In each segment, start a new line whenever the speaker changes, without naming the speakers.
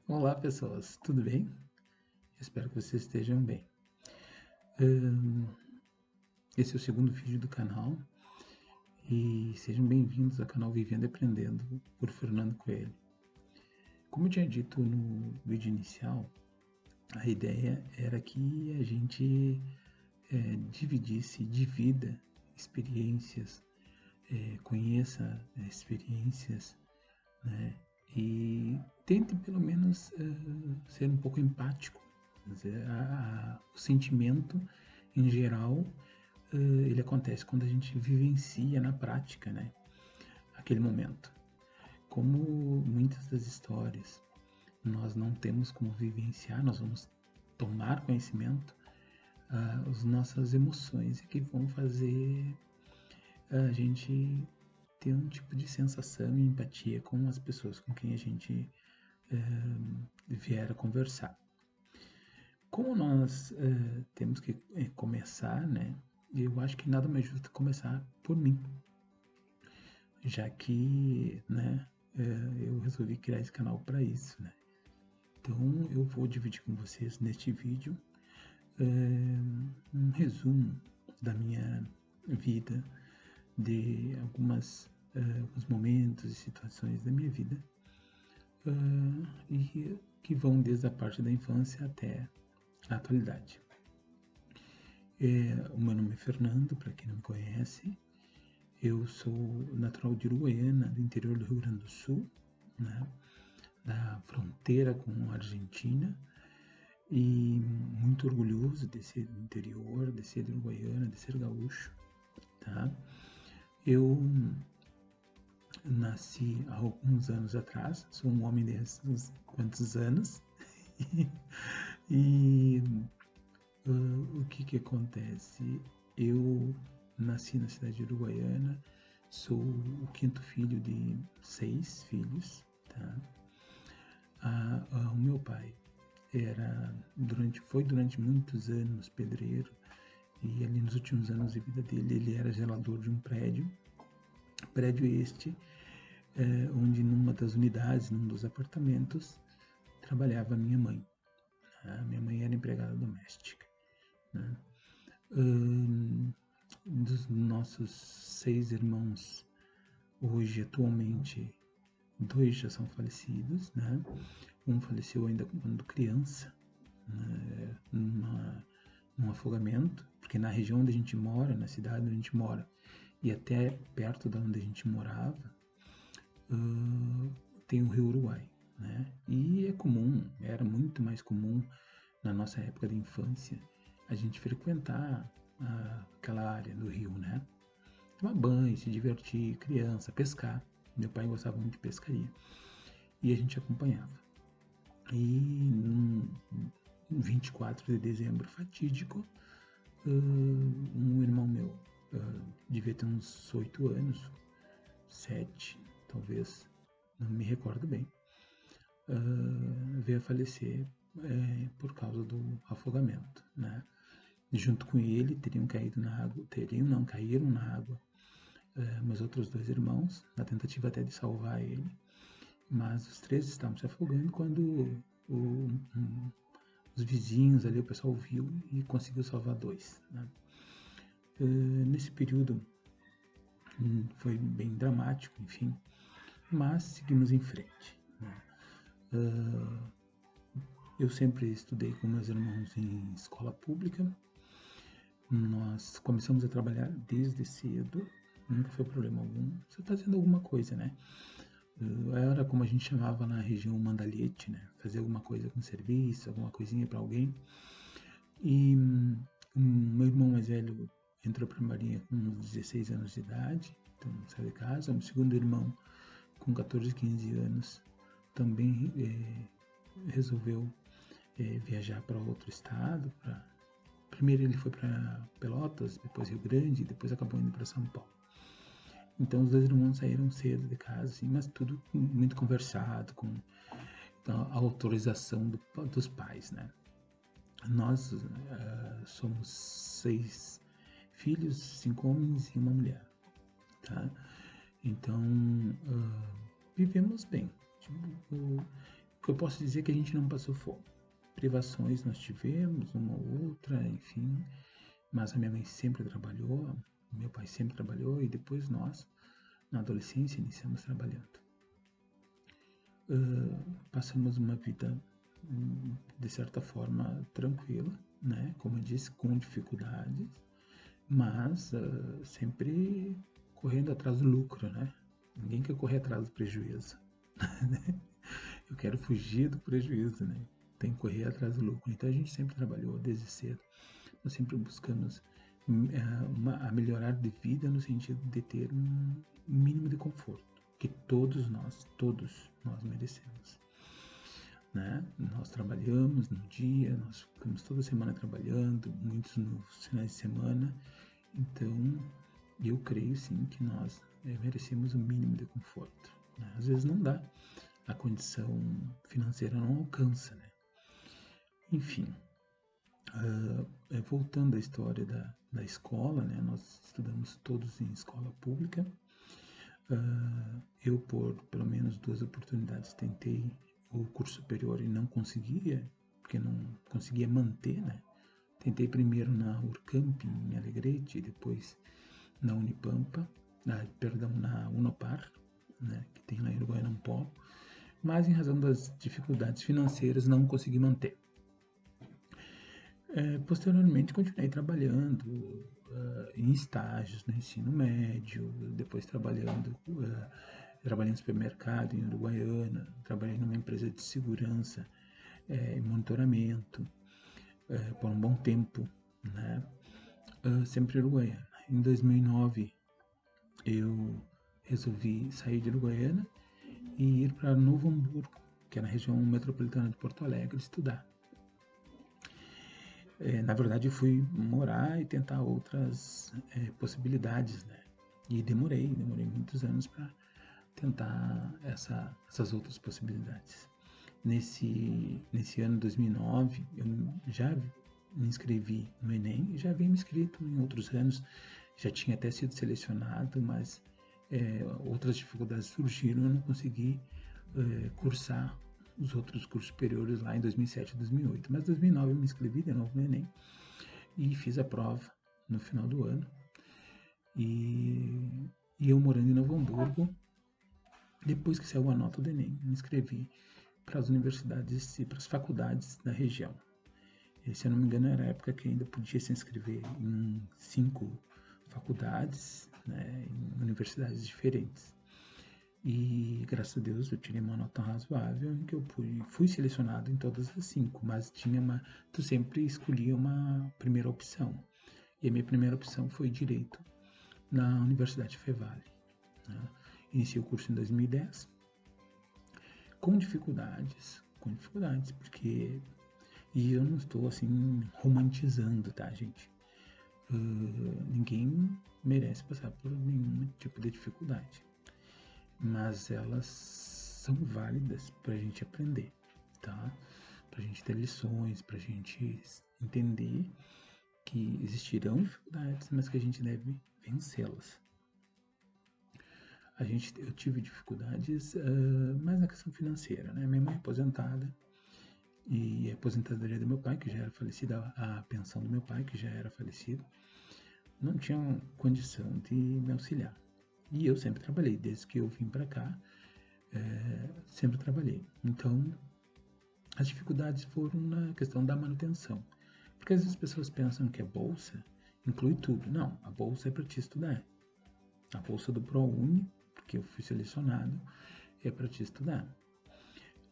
Olá, pessoas, tudo bem? Espero que vocês estejam bem. Ahn, Esse é o segundo vídeo do canal e sejam bem-vindos ao canal Vivendo e Aprendendo por Fernando Coelho. Como eu tinha dito no vídeo inicial, a ideia era que a gente divida experiências, conheça experiências, né? E tente pelo menos ser um pouco empático. Quer dizer, o sentimento em geral ele acontece quando a gente vivencia na prática, né? Aquele momento. Como muitas das histórias nós não temos como vivenciar, nós vamos tomar conhecimento, as nossas emoções é que vão fazer a gente ter um tipo de sensação e empatia com as pessoas com quem a gente vier a conversar. Como nós temos que começar, né? Eu acho que nada mais justo começar por mim, já que, né, eu resolvi criar esse canal para isso, né? Então eu vou dividir com vocês neste vídeo um resumo da minha vida, de alguns momentos e situações da minha vida, e que vão desde a parte da infância até a atualidade. O meu nome é Fernando, para quem não me conhece. Eu sou natural de Uruguaiana, do interior do Rio Grande do Sul, né, da fronteira com a Argentina, e muito orgulhoso de ser do interior, de ser de Uruguaiana, de ser gaúcho, tá? Eu nasci há alguns anos atrás, sou um homem de uns quantos anos, e o que acontece? Eu nasci na cidade de Uruguaiana, sou o quinto filho de 6 filhos, tá? O meu pai foi durante muitos anos pedreiro, e ali nos últimos anos de vida dele ele era zelador de um prédio este onde numa das unidades, num dos apartamentos, trabalhava minha mãe. Minha mãe era empregada doméstica, né? Dos nossos 6 irmãos, hoje atualmente 2 já são falecidos, né? Um faleceu ainda quando criança, né? Num afogamento, porque na região onde a gente mora, na cidade onde a gente mora, e até perto da onde a gente morava, tem o Rio Uruguai, né? E é comum, era muito mais comum na nossa época de infância, a gente frequentar aquela área do rio, né? Tomar banho, se divertir, criança, pescar. Meu pai gostava muito de pescaria. E a gente acompanhava. E num 24 de dezembro fatídico, um irmão meu, devia ter uns 8 anos, 7, talvez, não me recordo bem, veio a falecer por causa do afogamento, né? Junto com ele caíram na água meus outros 2 irmãos, na tentativa até de salvar ele, mas os 3 estavam se afogando quando os vizinhos ali, o pessoal viu e conseguiu salvar 2, né? Nesse período foi bem dramático, enfim, mas seguimos em frente, né? Eu sempre estudei com meus irmãos em escola pública. Nós começamos a trabalhar desde cedo, nunca foi problema algum. Você está fazendo alguma coisa, né? Era como a gente chamava na região mandalete, né? Fazer alguma coisa com serviço, alguma coisinha para alguém. E meu irmão mais velho entrou para a marinha com uns 16 anos de idade, então saiu de casa. O segundo irmão, com 14, 15 anos, também resolveu viajar para outro estado. Primeiro ele foi para Pelotas, depois Rio Grande, depois acabou indo para São Paulo. Então os 2 irmãos saíram cedo de casa, assim, mas tudo muito conversado, com a autorização dos pais, né? Nós somos 6 filhos, 5 homens e uma mulher, tá? Então vivemos bem. Tipo, que eu posso dizer é que a gente não passou fome. Privações nós tivemos, uma ou outra, enfim, mas a minha mãe sempre trabalhou, meu pai sempre trabalhou e depois nós, na adolescência, iniciamos trabalhando. Passamos uma vida, de certa forma, tranquila, né? Como eu disse, com dificuldades, mas sempre correndo atrás do lucro, né? Ninguém quer correr atrás do prejuízo. Eu quero fugir do prejuízo, né? Tem que correr atrás do lucro. Então a gente sempre trabalhou desde cedo. Nós sempre buscamos a melhorar de vida no sentido de ter um mínimo de conforto que todos nós merecemos, né? Nós trabalhamos no dia, nós ficamos toda semana trabalhando, muitos nos finais de semana. Então eu creio sim que nós merecemos o mínimo de conforto, né? Às vezes não dá, a condição financeira não alcança, né? Enfim, voltando à história da escola, né? Nós estudamos todos em escola pública. Eu, por pelo menos 2 oportunidades, tentei o curso superior e não conseguia, porque não conseguia manter, né? Tentei primeiro na Urcamp, em Alegrete, e depois na Unipampa, na Unopar, né? Que tem lá em Uruguaianampó, mas em razão das dificuldades financeiras não consegui manter. Posteriormente continuei trabalhando em estágios no ensino médio, depois trabalhei em supermercado em Uruguaiana, trabalhei numa empresa de segurança e monitoramento por um bom tempo, né? Sempre em Uruguaiana. Em 2009 eu resolvi sair de Uruguaiana e ir para Novo Hamburgo, que é na região metropolitana de Porto Alegre, estudar. Na verdade, eu fui morar e tentar outras possibilidades, né? E demorei muitos anos para tentar essas outras possibilidades. Nesse ano 2009, eu já me inscrevi no Enem e já havia me inscrito em outros anos, já tinha até sido selecionado, mas outras dificuldades surgiram, eu não consegui cursar os outros cursos superiores lá em 2007 e 2008. Mas em 2009 eu me inscrevi de novo no Enem e fiz a prova no final do ano. E eu morando em Novo Hamburgo, depois que saiu a nota do Enem, me inscrevi para as universidades e para as faculdades da região. E, se eu não me engano, era a época que ainda podia se inscrever em 5 faculdades, né, em universidades diferentes. E graças a Deus eu tirei uma nota razoável em que eu fui selecionado em todas as 5, mas tu sempre escolhia uma primeira opção. E a minha primeira opção foi Direito na Universidade Fevale, né? Iniciei o curso em 2010, com dificuldades, porque... E eu não estou, assim, romantizando, tá, gente? Ninguém merece passar por nenhum tipo de dificuldade. Mas elas são válidas para a gente aprender, tá? Para a gente ter lições, para a gente entender que existirão dificuldades, mas que a gente deve vencê-las. Eu tive dificuldades mais na questão financeira, né? Minha mãe é aposentada e a aposentadoria do meu pai, que já era falecido, a pensão do meu pai, que já era falecido, não tinha condição de me auxiliar. E eu sempre trabalhei, desde que eu vim para cá, sempre trabalhei. Então, as dificuldades foram na questão da manutenção. Porque às vezes as pessoas pensam que a bolsa inclui tudo. Não, a bolsa é para te estudar. A bolsa do ProUni, porque eu fui selecionado, é para te estudar.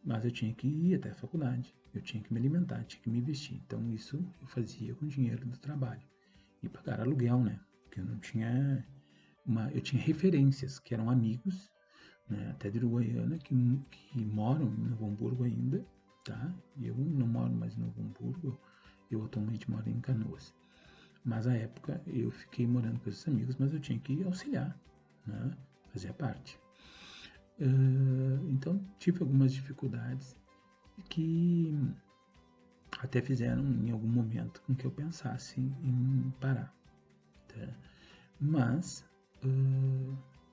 Mas eu tinha que ir até a faculdade, eu tinha que me alimentar, tinha que me vestir. Então isso eu fazia com o dinheiro do trabalho. E pagar aluguel, né? Porque eu não tinha... eu tinha referências, que eram amigos, né, até de Uruguaiana, que moram em Novo Hamburgo ainda, tá? Eu não moro mais em Novo Hamburgo, eu atualmente moro em Canoas. Mas à época eu fiquei morando com esses amigos, mas eu tinha que auxiliar, né? Fazia parte. Então tive algumas dificuldades que até fizeram em algum momento com que eu pensasse em parar, tá? Mas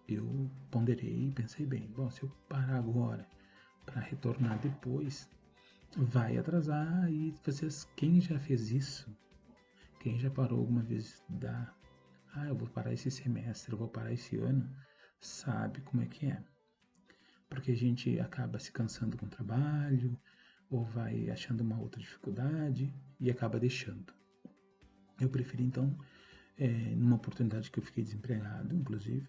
eu ponderei e pensei bem, bom, se eu parar agora para para retornar depois, vai atrasar. E vocês, quem já fez isso, quem já parou alguma vez de estudar, eu vou parar esse semestre, eu vou parar esse ano, sabe como é que é. Porque a gente acaba se cansando com o trabalho, ou vai achando uma outra dificuldade e acaba deixando. Eu preferi, então, numa oportunidade que eu fiquei desempregado, inclusive,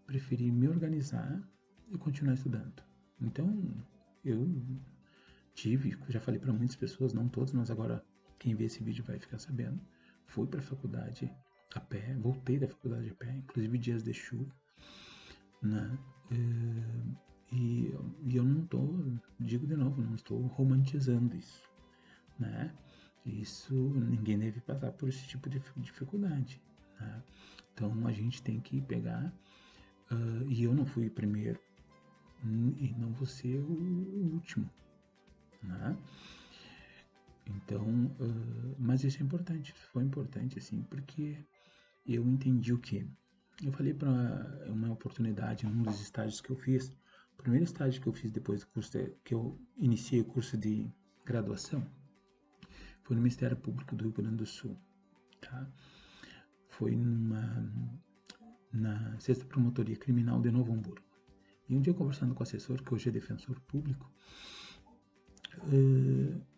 preferi me organizar e continuar estudando. Então, eu já falei para muitas pessoas, não todas, mas agora quem vê esse vídeo vai ficar sabendo, fui para a faculdade a pé, voltei da faculdade a pé, inclusive dias de chuva, né? E eu não digo de novo, não estou romantizando isso, né? Isso, ninguém deve passar por esse tipo de dificuldade, né? Então a gente tem que pegar, e eu não fui o primeiro, e não vou ser o último, né? Então, mas isso é importante, foi importante, assim, porque eu entendi o quê? Eu falei para uma oportunidade, num dos estágios que eu fiz, o primeiro estágio que eu fiz depois do curso, que eu iniciei o curso de graduação, foi no Ministério Público do Rio Grande do Sul, tá? Foi na 6ª Promotoria Criminal de Novo Hamburgo. E um dia, conversando com o assessor, que hoje é defensor público,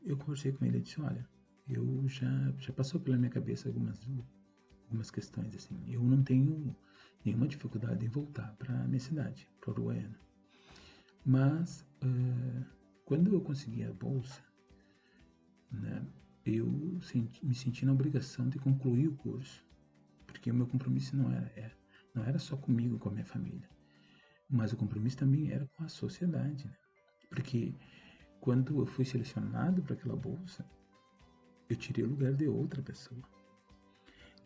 eu conversei com ele e disse, olha, eu já passou pela minha cabeça algumas questões, assim, eu não tenho nenhuma dificuldade em voltar para a minha cidade, para Uruguaiana. Mas, quando eu consegui a bolsa, né, eu me senti na obrigação de concluir o curso, porque o meu compromisso não era só comigo, com a minha família, mas o compromisso também era com a sociedade, né? Porque quando eu fui selecionado para aquela bolsa, eu tirei o lugar de outra pessoa.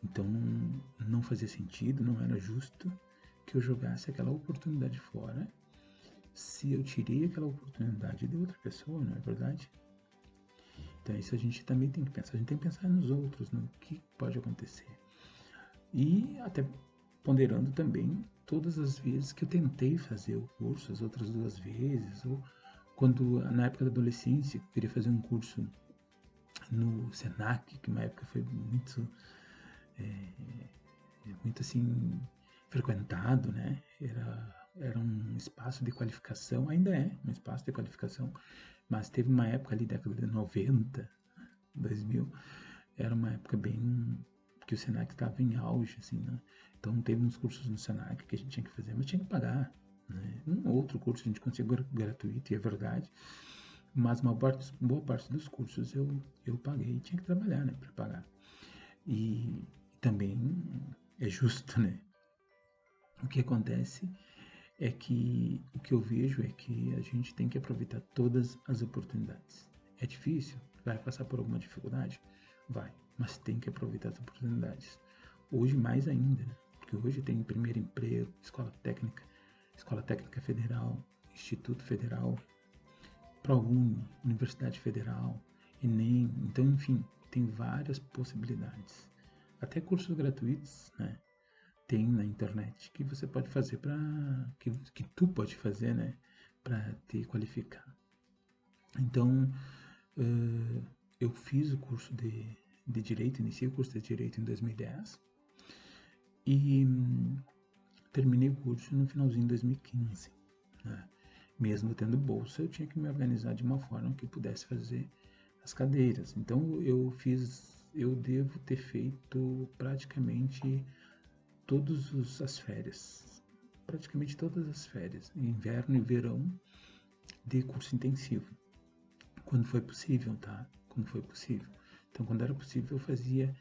Então não fazia sentido, não era justo que eu jogasse aquela oportunidade fora se eu tirei aquela oportunidade de outra pessoa, não é verdade? Então isso a gente também tem que pensar. A gente tem que pensar nos outros, no que pode acontecer. E até ponderando também todas as vezes que eu tentei fazer o curso, as outras 2 vezes, ou quando na época da adolescência eu queria fazer um curso no Senac, que na época foi muito assim frequentado, né? Era um espaço de qualificação, ainda é um espaço de qualificação, mas teve uma época ali, década de 90, 2000, era uma época bem que o Senac estava em auge, assim, né? Então teve uns cursos no Senac que a gente tinha que fazer, mas tinha que pagar, né? Um outro curso a gente conseguiu gratuito, e é verdade, mas uma boa parte dos cursos eu paguei, tinha que trabalhar, né, para pagar. E também é justo, né? O que acontece é que o que eu vejo é que a gente tem que aproveitar todas as oportunidades. É difícil? Vai passar por alguma dificuldade? Vai, mas tem que aproveitar as oportunidades. Hoje mais ainda, né? Porque hoje tem primeiro emprego, Escola Técnica Federal, Instituto Federal, ProUni, Universidade Federal, Enem, então enfim, tem várias possibilidades. Até cursos gratuitos, né? Tem na internet que você pode fazer que tu pode fazer, né, para te qualificar. Então, eu fiz o curso de Direito, iniciei o curso de Direito em 2010 e terminei o curso no finalzinho de 2015, né? Mesmo tendo bolsa, eu tinha que me organizar de uma forma que eu pudesse fazer as cadeiras. Então, eu devo ter feito praticamente praticamente todas as férias, inverno e verão, de curso intensivo, quando foi possível, tá? Quando foi possível. Então, quando era possível, eu fazia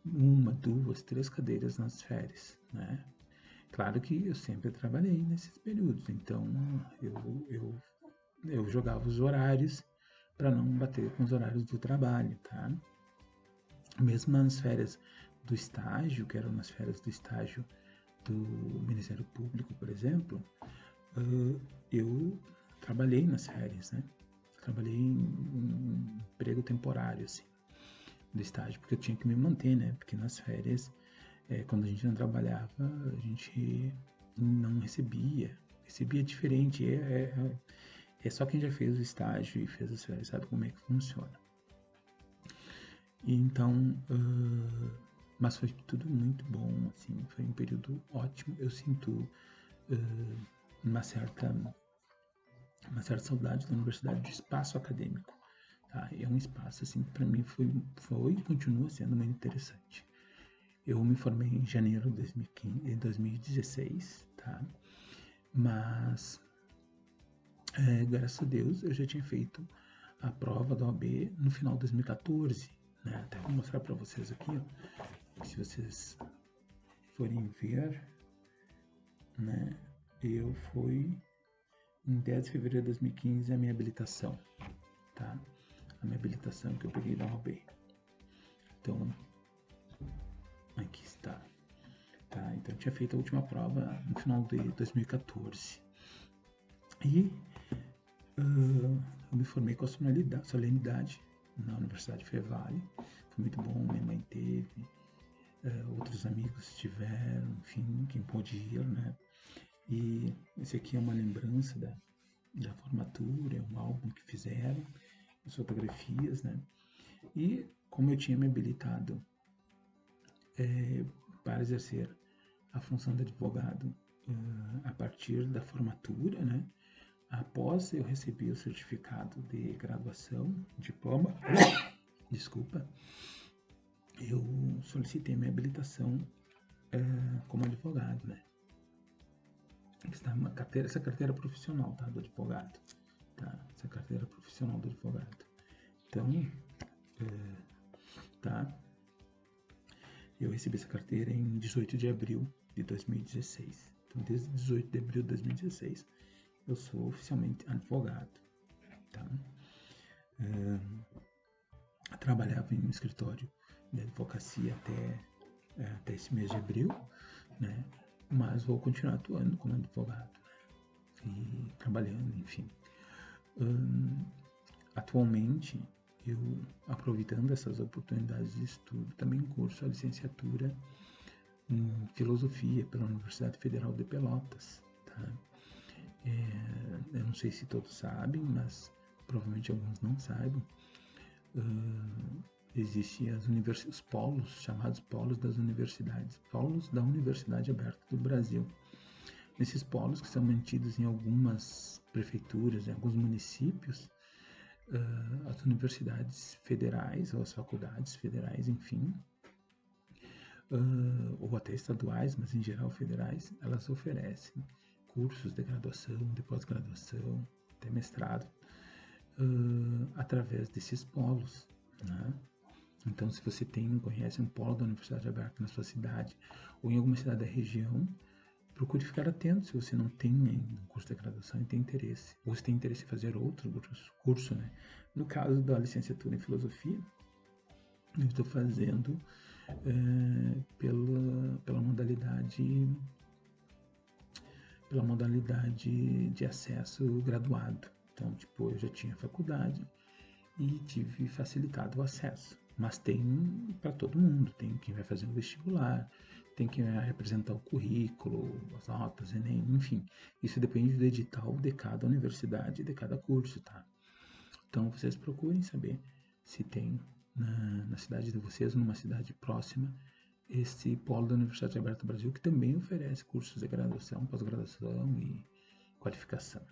1, 2, 3 cadeiras nas férias, né? Claro que eu sempre trabalhei nesses períodos, então eu jogava os horários para não bater com os horários do trabalho, tá? Mesmo nas férias do estágio, que eram nas férias do estágio do Ministério Público, por exemplo, eu trabalhei nas férias, né? Trabalhei em emprego temporário, assim, do estágio, porque eu tinha que me manter, né? Porque nas férias, quando a gente não trabalhava, a gente não recebia diferente. É só quem já fez o estágio e fez as férias sabe como é que funciona. E então, mas foi tudo muito bom, assim, foi um período ótimo. Eu sinto uma certa saudade da universidade, do espaço acadêmico. Tá? É um espaço, assim, que para mim foi e continua sendo muito interessante. Eu me formei em janeiro de 2016, tá? Mas, graças a Deus, eu já tinha feito a prova da OAB no final de 2014, né? Até vou mostrar para vocês aqui, ó, se vocês forem ver, né? Eu fui em 10 de fevereiro de 2015 a minha habilitação, tá? A minha habilitação que eu peguei da OAB. Então, aqui está. Tá? Então, eu tinha feito a última prova no final de 2014. E eu me formei com a solenidade na Universidade Fevale. Foi muito bom, minha mãe teve, outros amigos tiveram, enfim, quem pôde ir, né? E esse aqui é uma lembrança da formatura, é um álbum que fizeram, as fotografias, né? E como eu tinha me habilitado para exercer a função de advogado a partir da formatura, né? Após eu receber o certificado de graduação, diploma, desculpa, eu solicitei minha habilitação como advogado, né? Está uma carteira, essa carteira profissional, tá, do advogado, tá? Essa carteira profissional do advogado. Então, tá? Eu recebi essa carteira em 18 de abril de 2016. Então, desde 18 de abril de 2016, eu sou oficialmente advogado, tá? Trabalhava em um escritório de advocacia até esse mês de abril, né? Mas vou continuar atuando como advogado, né? E trabalhando, enfim. Atualmente, eu, aproveitando essas oportunidades de estudo, também curso a licenciatura em Filosofia pela Universidade Federal de Pelotas, tá? Eu não sei se todos sabem, mas provavelmente alguns não saibam. Existem os polos, chamados polos das universidades, polos da Universidade Aberta do Brasil. Nesses polos, que são mantidos em algumas prefeituras, em alguns municípios, as universidades federais, ou as faculdades federais, enfim, ou até estaduais, mas em geral federais, elas oferecem cursos de graduação, de pós-graduação, até mestrado, através desses polos, né? Então, se você conhece um polo da Universidade Aberta na sua cidade ou em alguma cidade da região, procure ficar atento se você não tem ainda um curso de graduação e tem interesse, ou se tem interesse em fazer outro curso, né? No caso da licenciatura em Filosofia, eu estou fazendo pela modalidade de acesso graduado. Então, tipo, eu já tinha faculdade e tive facilitado o acesso. Mas tem para todo mundo, tem quem vai fazer um vestibular, tem quem vai apresentar o currículo, as notas, Enem, enfim. Isso depende do edital de cada universidade, de cada curso, tá? Então, vocês procurem saber se tem na cidade de vocês, numa cidade próxima, esse polo da Universidade Aberta do Brasil, que também oferece cursos de graduação, pós-graduação e qualificação.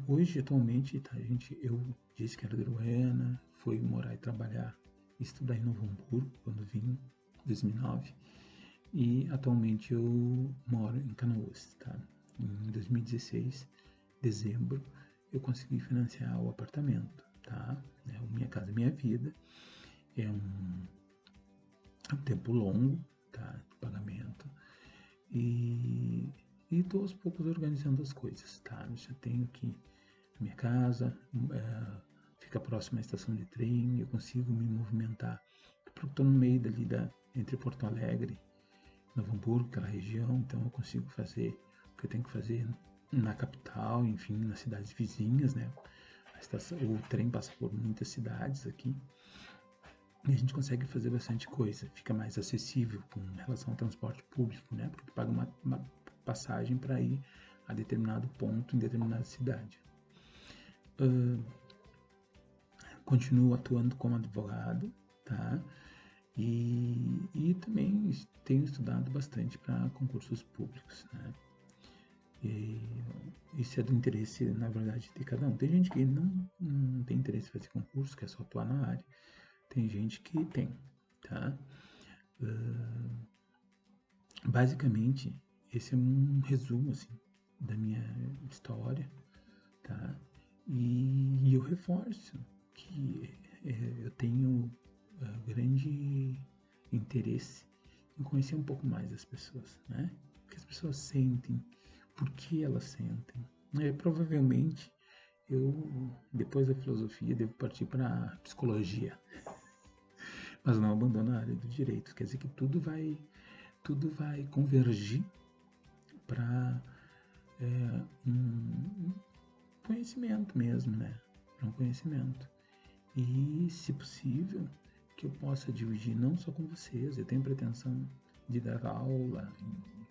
Hoje, atualmente, tá, gente, eu disse que era de Uruguaiana, fui morar e trabalhar, estudar em Novo Hamburgo, quando vim, em 2009, e atualmente eu moro em Canoas, tá? Em 2016, dezembro, eu consegui financiar o apartamento, tá? Minha Casa Minha Vida, é um tempo longo, tá? De pagamento, e estou aos poucos organizando as coisas, tá? Eu já tenho aqui a minha casa, fica próxima à estação de trem, eu consigo me movimentar, porque estou no meio dali entre Porto Alegre e Novo Hamburgo, aquela região, então eu consigo fazer o que eu tenho que fazer na capital, enfim, nas cidades vizinhas, né? O trem passa por muitas cidades aqui, e a gente consegue fazer bastante coisa, fica mais acessível com relação ao transporte público, né? Porque tu paga uma passagem para ir a determinado ponto em determinada cidade. Continuo atuando como advogado, tá? E também tenho estudado bastante para concursos públicos, né? E isso é do interesse, na verdade, de cada um. Tem gente que não tem interesse em fazer concurso, quer só atuar na área. Tem gente que tem, tá? Basicamente, esse é um resumo, assim, da minha história, tá? E eu reforço que eu tenho grande interesse em conhecer um pouco mais das pessoas, né? O que as pessoas sentem, por que elas sentem. Provavelmente, eu, depois da filosofia, devo partir para a psicologia, mas não abandono a área do direito. Quer dizer que tudo vai convergir para um conhecimento mesmo, né? Para um conhecimento. E, se possível, que eu possa dividir não só com vocês, eu tenho pretensão de dar aula,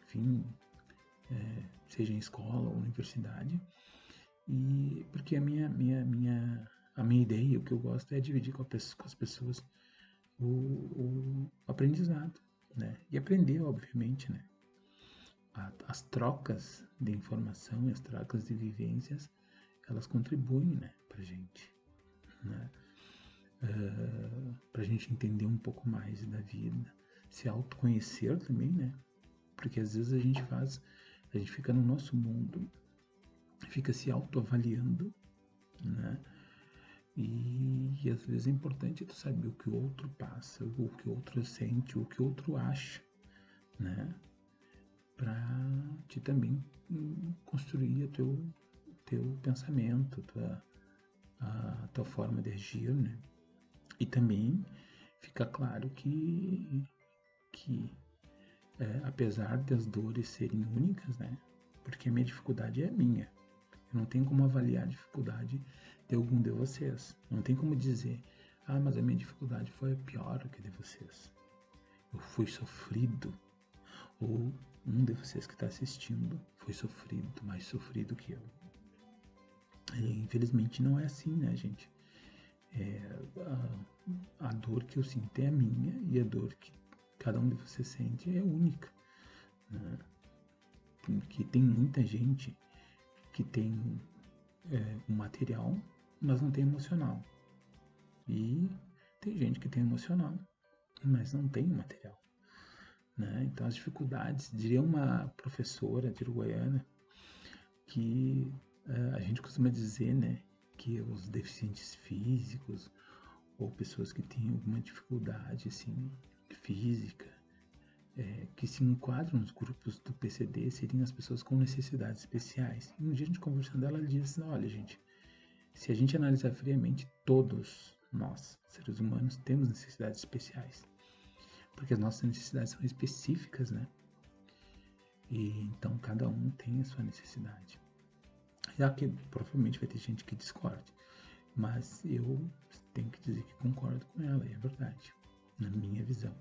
enfim, seja em escola ou universidade, e porque a minha ideia, o que eu gosto é dividir com as pessoas o aprendizado, né? E aprender, obviamente, né? As trocas de informação e as trocas de vivências, elas contribuem, né, pra gente, né? Pra gente entender um pouco mais da vida, se autoconhecer também, né? Porque às vezes a gente fica no nosso mundo, fica se autoavaliando, né? E às vezes é importante tu saber o que o outro passa, o que o outro sente, o que o outro acha, né? Para te também construir o teu pensamento, a tua forma de agir, né? E também fica claro que apesar das dores serem únicas, né? Porque a minha dificuldade é minha. Eu não tenho como avaliar a dificuldade de algum de vocês. Não tem como dizer, mas a minha dificuldade foi pior do que a de vocês. Eu fui sofrido. Ou um de vocês que está assistindo foi sofrido, mais sofrido que eu. E, infelizmente não é assim, né, gente? A dor que eu sinto é a minha e a dor que cada um de vocês sente é única, né? Que tem muita gente que tem um material, mas não tem emocional. E tem gente que tem emocional, mas não tem material, né? Então as dificuldades, diria uma professora de Uruguaiana, que a gente costuma dizer, né, que os deficientes físicos ou pessoas que têm alguma dificuldade assim, física, que se enquadram nos grupos do PCD seriam as pessoas com necessidades especiais. E um dia a gente conversando, ela diz assim, olha gente, se a gente analisar friamente, todos nós, seres humanos, temos necessidades especiais. Porque as nossas necessidades são específicas, né? E então cada um tem a sua necessidade. Já que provavelmente vai ter gente que discorde, mas eu tenho que dizer que concordo com ela, e é verdade, na minha visão.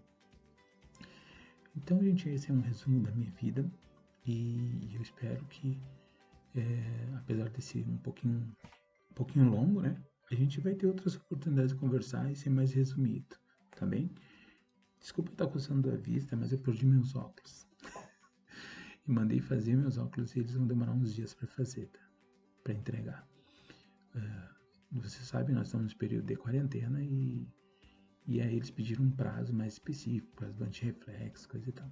Então, gente, esse é um resumo da minha vida e eu espero que, apesar de ser um pouquinho longo, né, a gente vai ter outras oportunidades de conversar e ser mais resumido, tá bem? Desculpa estar coçando a vista, mas eu perdi meus óculos. E mandei fazer meus óculos e eles vão demorar uns dias para fazer, tá? Para entregar. Você sabe, nós estamos no período de quarentena e aí eles pediram um prazo mais específico, prazo do antirreflexo, coisa e tal.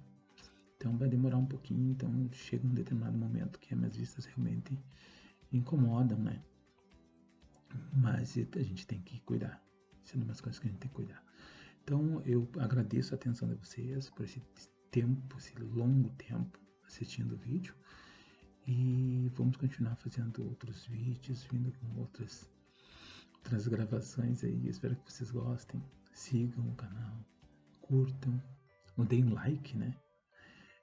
Então vai demorar um pouquinho, então chega um determinado momento que as minhas vistas realmente incomodam, né? Mas a gente tem que cuidar. Isso é uma das coisas que a gente tem que cuidar. Então eu agradeço a atenção de vocês por esse tempo, esse longo tempo assistindo o vídeo. E vamos continuar fazendo outros vídeos, vindo com outras gravações aí. Espero que vocês gostem. Sigam o canal, curtam, deem like, né?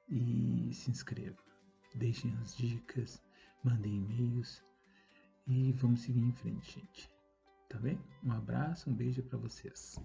E se inscrevam. Deixem as dicas, mandem e-mails e vamos seguir em frente, gente. Tá bem? Um abraço, um beijo para vocês.